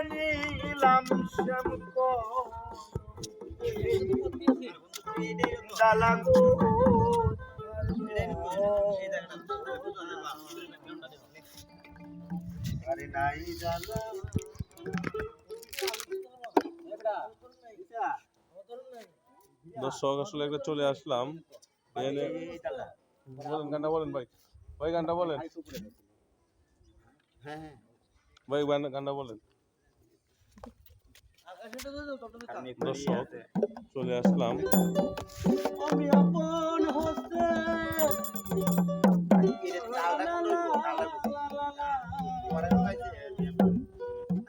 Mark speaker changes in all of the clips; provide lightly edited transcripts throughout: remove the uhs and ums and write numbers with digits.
Speaker 1: নিলাম শ্যাম ডালাগো আরে নাই জানা
Speaker 2: দর্শক আসলে একটা চলে আসলাম বলেন গানটা বলেন ভাই ভাই গানটা বলেন ভাই গানটা বলেন দর্শক চলে আসলাম
Speaker 1: আমি আপন হস্তে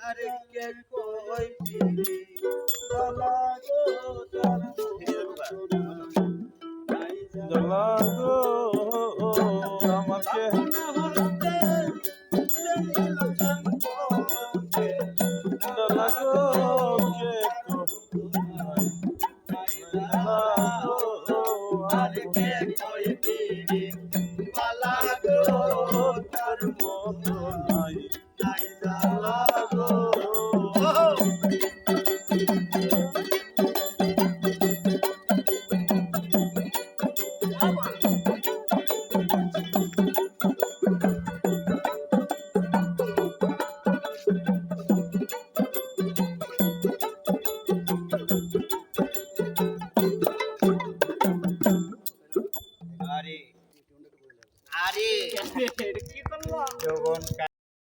Speaker 1: আরে কে কই পিরি গলা গো
Speaker 2: জ্বালা গো আমাকে জ্বালা গো কে
Speaker 1: আরে কে কই পিরি